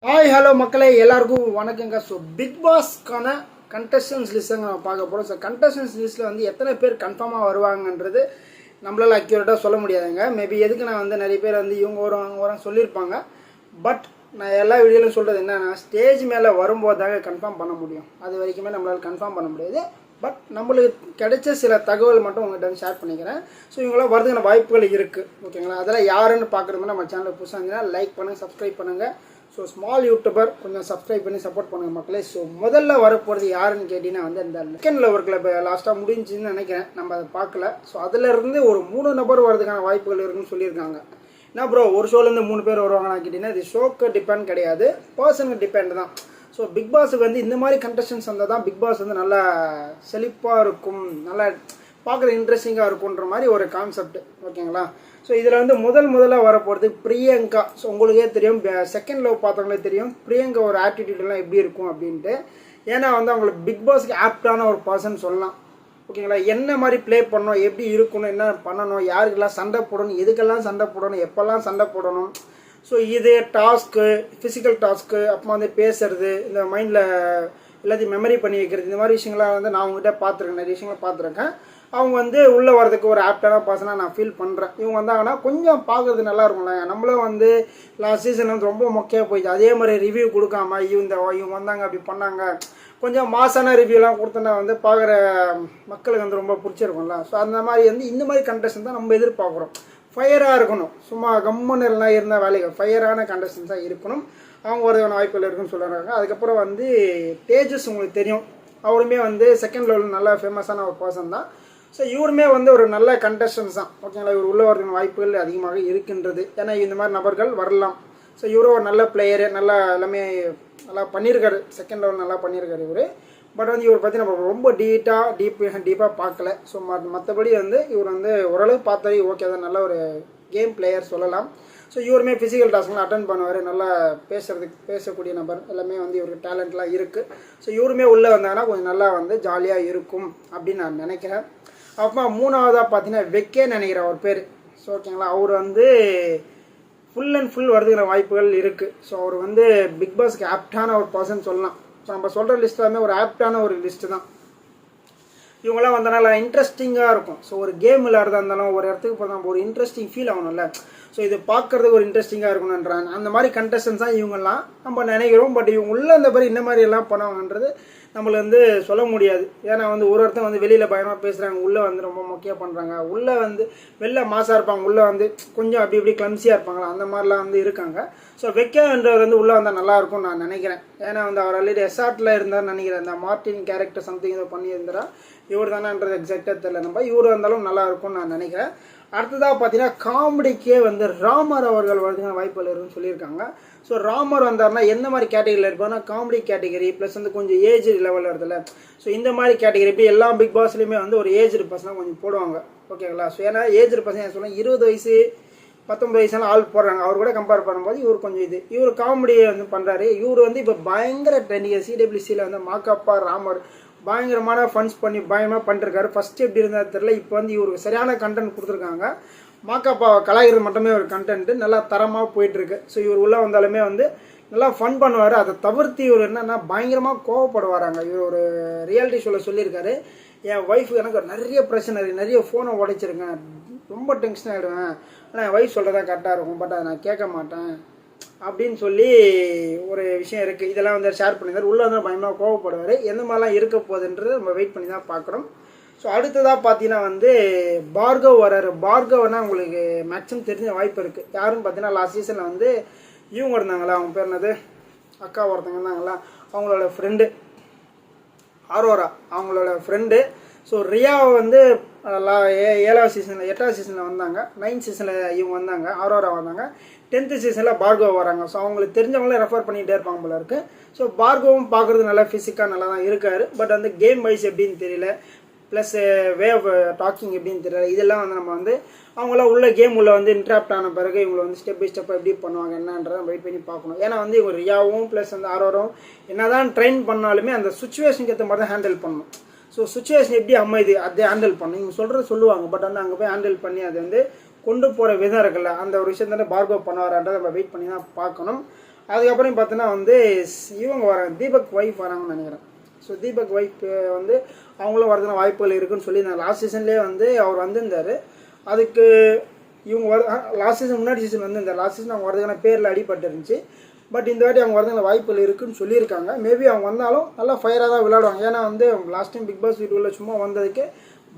Hi hello மக்களே எல்லாருக்கும் வணக்கங்க. ஸோ பிக் பாஸ்க்கான கண்டஸ்டன்ஸ் லிஸ்ட்டுங்க நம்ம பார்க்க போகிறோம். ஸோ கண்டஸ்டன்ஸ் லிஸ்ட்டில் வந்து எத்தனை பேர் கன்ஃபார்மாக வருவாங்கன்றது நம்மளால் அக்யூரேட்டாக சொல்ல முடியாதுங்க. மேபி எதுக்கு நான் வந்து நிறைய பேர் வந்து இவங்க வரும் அவங்க வரும் சொல்லியிருப்பாங்க. பட் நான் எல்லா வீடியோலையும் சொல்கிறது என்னென்னா, ஸ்டேஜ் மேலே வரும்போது தாங்க கன்ஃபார்ம் பண்ண முடியும். அது வரைக்குமே நம்மளால் கன்ஃபார்ம் பண்ண முடியாது. பட் நம்மளுக்கு கிடைச்ச சில தகவல் மட்டும் உங்கள்கிட்ட வந்து ஷேர் பண்ணிக்கிறேன். ஸோ இவங்களாம் வரதுக்கான வாய்ப்புகள் இருக்குது. ஓகேங்களா? அதெல்லாம் யாருன்னு பார்க்குறது நம்ம சேனலில் புதுசாக இருந்தீங்கன்னா லைக் பண்ணுங்கள், சப்ஸ்கிரைப் பண்ணுங்கள். ஸோ ஸ்மால் யூடியூபர் கொஞ்சம் சப்ஸ்கிரைப் பண்ணி சப்போர்ட் பண்ணுங்கள் மக்களே. ஸோ முதல்ல வரப்போகிறது யாருன்னு கேட்டிங்கன்னா வந்து இந்த செகண்ட் லவர் கிளப் லாஸ்ட்டாக முடிஞ்சுன்னு நினைக்கிறேன். நம்ம அதை பார்க்கல. ஸோ அதிலேருந்து ஒரு 3 நபர் வரதுக்கான வாய்ப்புகள் இருக்குன்னு சொல்லியிருக்காங்க. என்ன ப்ரோ ஒரு ஷோலேருந்து 3 பேர் வருவாங்கன்னு கேட்டிங்கன்னா இது ஷோக்கு டிபெண்ட் கிடையாது, பர்சனுக்கு டிபெண்ட் தான். ஸோ பிக் பாஸுக்கு வந்து இந்த மாதிரி கண்டஸ்டன்ஸ் வந்தால் தான் பிக் பாஸ் வந்து நல்லா செழிப்பாக இருக்கும், நல்லா பார்க்குற இன்ட்ரெஸ்டிங்காக இருக்குன்ற மாதிரி ஒரு கான்செப்ட். ஓகேங்களா? ஸோ இதில் வந்து முதலாக வரப்போகிறது பிரியங்கா. ஸோ உங்களுக்கே தெரியும், செகண்ட் லவ் பார்த்தவங்களே தெரியும் பிரியங்கா ஒரு ஆட்டிடியூட்லாம் எப்படி இருக்கும் அப்படின்ட்டு. ஏன்னா வந்து அவங்களுக்கு பிக் பாஸ்க்கு ஆப்டான ஒரு பர்சன் சொல்லலாம். ஓகேங்களா? என்ன மாதிரி ப்ளே பண்ணணும், எப்படி இருக்கணும், என்ன பண்ணணும், யாருக்கெல்லாம் சண்டை போடணும், எதுக்கெல்லாம் சண்டை போடணும், எப்போல்லாம் சண்டை போடணும். ஸோ இது டாஸ்க்கு, ஃபிசிக்கல் டாஸ்க்கு, அப்புறமா வந்து பேசுறது, இந்த மைண்டில் எல்லாத்தையும் மெமரி பண்ணி வைக்கிறது, இந்த மாதிரி விஷயங்கள்லாம் வந்து நான் அவங்ககிட்ட பார்த்துருக்கேன், நிறைய விஷயங்களை பார்த்துருக்கேன். அவங்க வந்து உள்ளே வரதுக்கு ஒரு ஆப்டான பர்சனாக நான் ஃபீல் பண்ணுறேன். இவங்க வந்தாங்கன்னா கொஞ்சம் பார்க்குறது நல்லா இருக்கும்ல. நம்மளும் வந்து லாஸ்ட் சீசன் வந்து ரொம்ப மொக்கையாக போயிடுச்சு. அதே மாதிரி ரிவ்யூ கொடுக்காம இவங்க வந்தாங்க அப்படி பண்ணாங்க, கொஞ்சம் மாசான ரிவ்யூலாம் கொடுத்தோன்னா வந்து பார்க்குற மக்களுக்கு வந்து ரொம்ப பிடிச்சிருக்கும்ல. ஸோ அந்த மாதிரி வந்து இந்த மாதிரி கண்டஸ்டன் தான் நம்ம எதிர்பார்க்குறோம். ஃபயராக இருக்கணும், சும்மா கம்முன்னு எல்லாம் இருந்தால் வேலைகள் ஃபயரான கண்டஸ்டன்ஸாக இருக்கணும். அவங்க வரதுக்கான வாய்ப்புகள் இருக்குன்னு சொல்கிறாங்க. அதுக்கப்புறம் வந்து தேஜஸ் உங்களுக்கு தெரியும், அவருமே வந்து செகண்ட் லெவலில் நல்லா ஃபேமஸான ஒரு பர்சன் தான். ஸோ இவருமே வந்து ஒரு நல்ல கண்டஸ்டன்ஸ் தான். ஓகேங்களா? இவர் உள்ள வரதுக்கான வாய்ப்புகள் அதிகமாக இருக்கின்றது. ஏன்னா இந்த மாதிரி நபர்கள் வரலாம். ஸோ இவரும் ஒரு நல்ல பிளேயரு, நல்லா எல்லாமே நல்லா பண்ணியிருக்காரு, செகண்ட் லெவல் நல்லா பண்ணியிருக்காரு இவர். பட் வந்து இவர் பற்றி நம்ம ரொம்ப டீப்பாக பார்க்கல. ஸோ மற்றபடி வந்து இவர் வந்து ஓரளவு பார்த்தாலே ஓகே தான், நல்ல ஒரு கேம் பிளேயர் சொல்லலாம். ஸோ இவருமே ஃபிசிக்கல் டாஸ்க்லாம் அட்டன் பண்ணுவார், நல்லா பேசக்கூடிய நபர், எல்லாமே வந்து இவருக்கு டேலண்ட்லாம் இருக்குது. ஸோ இவருமே உள்ளே வந்தாங்கன்னா கொஞ்சம் நல்லா வந்து ஜாலியாக இருக்கும் அப்படின்னு நான் நினைக்கிறேன். அப்புறமா 3ஆவதாக பார்த்தீங்கன்னா வெக்கேன்னு நினைக்கிற ஒரு பேர். ஸோ ஓகேங்களா? அவர் வந்து ஃபுல் அண்ட் ஃபுல் வரதுக்கிற வாய்ப்புகள் இருக்குது. ஸோ அவர் வந்து பிக் பாஸ்க்கு ஆப்டான ஒரு பர்சன் சொல்லலாம். ஸோ நம்ம சொல்கிற லிஸ்ட் எல்லாமே ஒரு ஆப்டான ஒரு லிஸ்ட்டு தான். இவங்களாம் வந்தனால இன்ட்ரெஸ்டிங்காக இருக்கும். ஸோ ஒரு கேம் விளையாடுறதா இருந்தாலும், ஒரு இடத்துக்கு போனால் ஒரு இன்ட்ரெஸ்டிங் ஃபீல் ஆகணும்ல. ஸோ இது பார்க்குறதுக்கு ஒரு இன்ட்ரெஸ்டிங்காக இருக்கணுன்றாங்க. அந்த மாதிரி கண்டஸ்டன்ஸ் தான் இவங்கெல்லாம் நம்ம நினைக்கிறோம். பட் இவங்க உள்ள அந்த மாதிரி இந்த மாதிரி எல்லாம் பண்ணுவாங்கன்றது நம்மளை வந்து சொல்ல முடியாது. ஏன்னா வந்து ஒருத்தன் வந்து வெளியில் பயமாக பேசுகிறாங்க, உள்ளே வந்து ரொம்ப மொக்கையாக பண்ணுறாங்க, உள்ளே வந்து வெளில மாசாக இருப்பாங்க, உள்ளே வந்து கொஞ்சம் அப்படி இப்படி கிளம்ஸியாக இருப்பாங்களா, அந்த மாதிரிலாம் வந்து இருக்காங்க. ஸோ வெக்கன்றவர் வந்து உள்ளே வந்தால் நல்லாயிருக்கும்னு நான் நினைக்கிறேன். ஏன்னா வந்து அவர் ஆல்ரெடி எஸ்ஆர்ட்டில் இருந்தார்னு நினைக்கிறேன். இந்த மார்டின் கேரக்டர் சம்திங் இதை பண்ணியிருந்தாரா, இவர் தானேன்றது எக்ஸாக்டாக தெரியல. நம்ம இவர் வந்தாலும் நல்லா இருக்கும்னு நான் நினைக்கிறேன். அடுத்ததாக பார்த்தீங்கன்னா காமெடிக்கே வந்து ராமர் அவர்கள் வரதுக்கான வாய்ப்புகள் இருக்குன்னு சொல்லியிருக்காங்க. ஸோ ராமர் வந்தார்னா எந்த மாதிரி கேட்டகரியில் இருப்பார்னா காமெடி கேட்டகரி ப்ளஸ் வந்து கொஞ்சம் ஏஜ் லெவலில் வருதுல்ல. ஸோ இந்த மாதிரி கேட்டகரி இப்படி எல்லா பிக் பாஸ்லையுமே வந்து ஒரு ஏஜ்டு பர்சனாக கொஞ்சம் போடுவாங்க. ஓகேங்களா? ஸோ ஏன்னா ஏஜ்டு பர்சன் என்ன சொல்லலாம், 20 வயசு 19 வயசுலாம் ஆள் போடுறாங்க. அவர் கூட கம்பேர் பண்ணும்போது இவர் கொஞ்சம் இவர் காமெடியை வந்து பண்ணுறாரு. இவர் வந்து இப்போ பயங்கர ட்ரெண்டிங் சிடபிள்யூசியில் வந்து மாக்கப்பா ராமர் பயங்கரமான ஃபன்ஸ் பண்ணி பயங்கரமாக பண்ணிருக்காரு. ஃபஸ்ட்டு எப்படி இருந்தால் தெரியல, இப்போ வந்து இவருக்கு சரியான கண்டென்ட் கொடுத்துருக்காங்க. மாக்காப்பாவை கலாய்கிறது மட்டுமே ஒரு கண்டென்ட்டு நல்லா தரமாக போயிட்டுருக்கு. ஸோ இவர் உள்ளே வந்தாலுமே வந்து நல்லா ஃபன் பண்ணுவார். அதை தவிர்த்து இவர் என்னென்னா பயங்கரமாக கோவப்படுவாராங்க. இவர் ஒரு ரியாலிட்டி ஷோவில் சொல்லியிருக்காரு, என் ஒய்ஃபு எனக்கு நிறைய பிரச்சனை இருக்குது, நிறைய ஃபோனை உடைச்சிருங்க, ரொம்ப டென்ஷன் ஆகிடுவேன், ஆனால் என் ஒய்ஃப் சொல்கிறதா கரெக்டாக இருக்கும், பட் அதை நான் கேட்க மாட்டேன் அப்படின்னு சொல்லி ஒரு விஷயம் இருக்குது. இதெல்லாம் வந்து ஷேர் பண்ணியிருந்தார். உள்ளே வந்து பயமாக கோவப்படுவார். எந்த மாதிரிலாம் இருக்க போகுதுன்றது நம்ம வெயிட் பண்ணி தான் பார்க்குறோம். ஸோ அடுத்ததாக பார்த்தீங்கன்னா வந்து பார்கவ் வராரு. பார்கவ்னா உங்களுக்கு மேக்ஸிமம் தெரிஞ்ச வாய்ப்பு இருக்குது. யாருன்னு பார்த்தீங்கன்னா லாஸ்ட் சீசனில் வந்து இவங்க இருந்தாங்களா, அவங்க பேர் என்னது, அக்கா ஒருத்தங்க இருந்தாங்களா, அவங்களோட ஃப்ரெண்டு ஆரோரா, அவங்களோட ஃப்ரெண்டு. ஸோ ரியாவை வந்து 7வது சீசனில் 8வது சீசனில் வந்தாங்க, 9th சீசனில் இவங்க வந்தாங்க, ஆரோரா வந்தாங்க, 10th சீசனில் பார்கவ் வராங்க. ஸோ அவங்களுக்கு தெரிஞ்சவங்களே ரெஃபர் பண்ணிகிட்டே இருப்பாங்க போல இருக்குது. ஸோ பார்கவும் பார்க்குறது நல்லா ஃபிசிக்காக நல்லா தான் இருக்கார். பட் வந்து கேம் வைஸ் எப்படின்னு தெரியல, ப்ளஸ் வே ஆஃப் டாக்கிங் எப்படின்னு தெரியல. இதெல்லாம் வந்து நம்ம வந்து அவங்களாம் உள்ள கேம் உள்ள வந்து இன்ட்ராக்ட் ஆன பிறகு இவங்களை வந்து ஸ்டெப் பை ஸ்டெப்பாக எப்படி பண்ணுவாங்க என்னன்றதை வெயிட் பண்ணி பார்க்கணும். ஏன்னா வந்து இவங்க ரியாவும் ப்ளஸ் வந்து ஆரோரும் என்ன தான் ட்ரெயின் பண்ணாலுமே அந்த சுச்சுவேஷனுக்கு ஏற்ற மாதிரி தான் ஹேண்டில் பண்ணணும். ஸோ சுச்சுவேஷன் எப்படி அமையுது அதை ஹேண்டில் பண்ணணும். இவங்க சொல்கிறது சொல்லுவாங்க, பட் வந்து அங்கே போய் ஹேண்டில் பண்ணி அதை வந்து கொண்டு போகிற விதம் இருக்குல்ல, அந்த ஒரு விஷயம் தானே பார்கவ் பண்ணுவாரான்றதை நம்ம வெயிட் பண்ணி தான் பார்க்கணும். அதுக்கப்புறம் பார்த்தீங்கன்னா வந்து இவங்க வராங்க, தீபக் ஒய்ஃப் வராங்கன்னு நினைக்கிறேன். ஸோ தீபக் ஒய்ஃப் வந்து அவங்களும் வரதுன வாய்ப்புகள் இருக்குன்னு சொல்லி நான் லாஸ்ட் சீசன்லேயே வந்து அவர் வந்திருந்தார். அதுக்கு இவங்க லாஸ்ட் சீசன் முன்னாடி சீசன் வந்து இந்த லாஸ்ட் சீசன் அவங்க வரதுக்கான பேரில் அடிபட்டு இருந்துச்சு. பட் இந்த வாட்டி அவங்க வரதுக்கான வாய்ப்புகள் இருக்குன்னு சொல்லியிருக்காங்க. மேபி அவங்க வந்தாலும் நல்லா ஃபயராக தான் விளையாடுவாங்க. ஏன்னா வந்து லாஸ்ட் டைம் பிக் பாஸ் வீட்டுக்குள்ளே சும்மா வந்ததுக்கு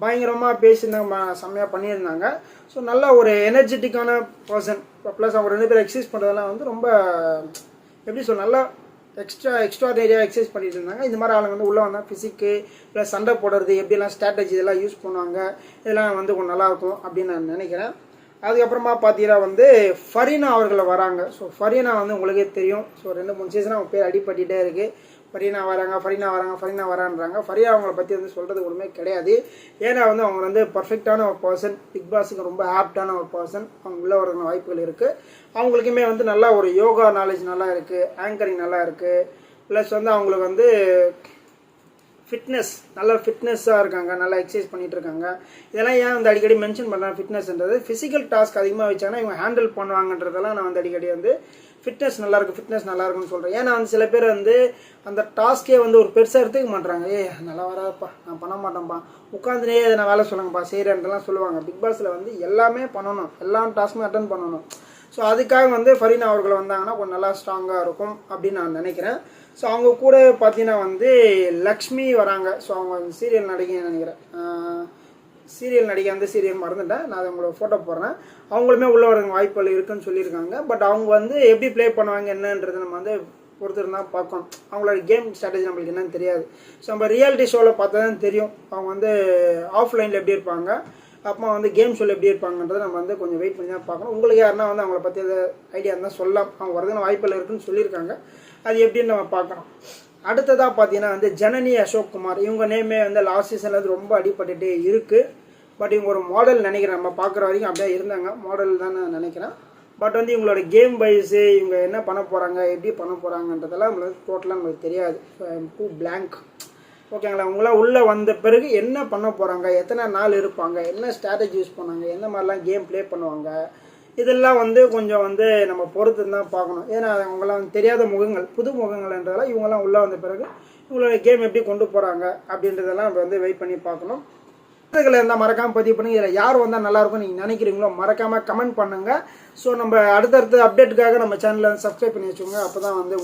பயங்கரமாக பேசியிருந்தாங்க, செம்மையாக பண்ணியிருந்தாங்க. ஸோ நல்ல ஒரு எனர்ஜெட்டிக்கான பர்சன். ப்ளஸ் அவங்க 2 பேரும் எக்ஸசைஸ் பண்ணுறதெல்லாம் வந்து ரொம்ப எப்படி சொல்ல நல்லா எக்ஸ்ட்ராடரியாக எக்ஸசைஸ் பண்ணிட்டு இருந்தாங்க. இந்த மாதிரி ஆளுங்க வந்து உள்ளே வந்தால் ஃபிசிக்கு ப்ளஸ் சண்டை போடுறது எப்படிலாம் ஸ்ட்ராட்டஜி இதெல்லாம் யூஸ் பண்ணுவாங்க, இதெல்லாம் வந்து கொஞ்சம் நல்லாயிருக்கும் அப்படின்னு நான் நினைக்கிறேன். அதுக்கப்புறமா பார்த்தீங்கன்னா வந்து ஃபரீனா அவர்களை வராங்க. ஸோ ஃபரீனா வந்து உங்களுக்கே தெரியும். ஸோ 2-3 சீசனாக அவங்க பேர் அடிப்பட்டுகிட்டே இருக்குது. ஃபரீனா வரான்றாங்க. ஃபரீனா அவங்கள பற்றி வந்து சொல்கிறது ஒன்றுமே கிடையாது. ஏன்னா வந்து அவங்க வந்து பர்ஃபெக்டான ஒரு பர்சன், பிக் பாஸுக்கு ரொம்ப ஆப்டான ஒரு பர்சன். அவங்க உள்ளே வரதுன வாய்ப்புகள் இருக்குது. அவங்களுக்குமே வந்து நல்லா ஒரு யோகா நாலேஜ் நல்லா இருக்குது, ஆங்கரிங் நல்லா இருக்குது. ப்ளஸ் வந்து அவங்களுக்கு வந்து நல்ல ஃபிட்னஸாக இருக்காங்க, நல்லா எக்ஸசைஸ் பண்ணிகிட்டு இருக்காங்க. இதெல்லாம் ஏன் வந்து அடிக்கடி மென்ஷன் பண்ணுறேன், ஃபிட்னஸ்ன்றது ஃபிசிக்கல் டாஸ்க் அதிகமாக வச்சாங்கன்னா இவங்க ஹேண்டில் பண்ணுவாங்கன்றதெல்லாம் நான் வந்து அடிக்கடி வந்து ஃபிட்னஸ் நல்லாயிருக்குன்னு சொல்கிறேன். ஏன்னா வந்து சில பேர் வந்து அந்த டாஸ்க்கே வந்து ஒரு பெருசாக எடுத்துக்க மாட்டுறாங்க. நல்லா வராதுப்பா, நான் பண்ண மாட்டேன்ப்பா, உட்காந்துனே இதை நான் வேலை சொல்லுங்கப்பா செய்கிறேன்லாம் சொல்லுவாங்க. பிக் பாஸில் வந்து எல்லாமே பண்ணணும், எல்லா டாஸ்க்குமே அட்டன் பண்ணணும். ஸோ அதுக்காக வந்து ஃபரீனா அவர்கள் வந்தாங்கன்னா கொஞ்சம் நல்லா ஸ்ட்ராங்காக இருக்கும் அப்படின்னு நான் நினைக்கிறேன். ஸோ அவங்க கூட பார்த்தீங்கன்னா வந்து லக்ஷ்மி வராங்க. ஸோ அவங்க சீரியல் நடிகைன்னு நினைக்கிறேன், அந்த சீரியல் மறந்துட்டேன், நான் அதை உங்களோட ஃபோட்டோ போடுறேன். அவங்களுமே உள்ள வர வாய்ப்புகள் இருக்குன்னு சொல்லியிருக்காங்க. பட் அவங்க வந்து எப்படி ப்ளே பண்ணுவாங்க என்னன்றது நம்ம வந்து பொறுத்து தான் பார்க்கணும். அவங்களோட கேம் ஸ்ட்ராட்டஜி நம்மளுக்கு என்னன்னு தெரியாது. ஸோ நம்ம ரியாலிட்டி ஷோவில் பார்த்தா தான் தெரியும் அவங்க வந்து ஆஃப்லைனில் எப்படி இருப்பாங்க, அப்புறமா வந்து கேம் ஷோவில் எப்படி இருப்பாங்கன்றதை நம்ம வந்து கொஞ்சம் வெயிட் பண்ணி தான் பார்க்கணும். உங்களுக்கு யாருன்னா வந்து அவங்கள பற்றி எதாவது ஐடியா இருந்தால் சொல்லலாம். அவங்க வரதுன வாய்ப்புகள் இருக்குன்னு சொல்லியிருக்காங்க, அது எப்படின்னு நம்ம பார்க்கணும். அடுத்ததாக பார்த்தீங்கன்னா வந்து ஜனனி அசோக் குமார், இவங்க நேமே வந்து லாஸ்ட் சீசனில் வந்து ரொம்ப அடிபட்டுகிட்டே இருக்குது. பட் இவங்க ஒரு மாடல் நினைக்கிறேன், நம்ம பார்க்குற வரைக்கும் அப்படியே இருந்தாங்க, மாடல் தான் நான் நினைக்கிறேன். பட் வந்து இவங்களோட கேம் வைஸு இவங்க என்ன பண்ண போகிறாங்க, எப்படி பண்ண போகிறாங்கன்றதெல்லாம் நம்மளுக்கு டோட்டலாக நம்மளுக்கு தெரியாது. ஸோ டூ பிளாங்க். ஓகேங்களா, உங்களாம் உள்ளே வந்த பிறகு என்ன பண்ண போகிறாங்க, எத்தனை நாள் இருப்பாங்க, என்ன ஸ்ட்ராட்டஜி யூஸ் பண்ணாங்க, எந்த மாதிரிலாம் கேம் ப்ளே பண்ணுவாங்க, இதெல்லாம் வந்து கொஞ்சம் வந்து நம்ம பொறுத்து தான் பார்க்கணும். ஏன்னா அவங்களாம் தெரியாத முகங்கள், புது முகங்கள்ன்றதெல்லாம் இவங்கெல்லாம் உள்ளே வந்த பிறகு இவங்களோட கேம் எப்படி கொண்டு போகிறாங்க அப்படின்றதெல்லாம் நம்ம வந்து வெயிட் பண்ணி பார்க்கணும். இருந்தால் மறக்காமல் பதிவு பண்ணி இதில் யார் வந்தால் நல்லாயிருக்கும் நீங்கள் நினைக்கிறீங்களோ மறக்காமல் கமெண்ட் பண்ணுங்கள். ஸோ நம்ம அடுத்தடுத்த அப்டேட்டுக்காக நம்ம சேனலை சப்ஸ்கிரைப் பண்ணி வச்சுக்கோங்க. அப்போ தான் வந்து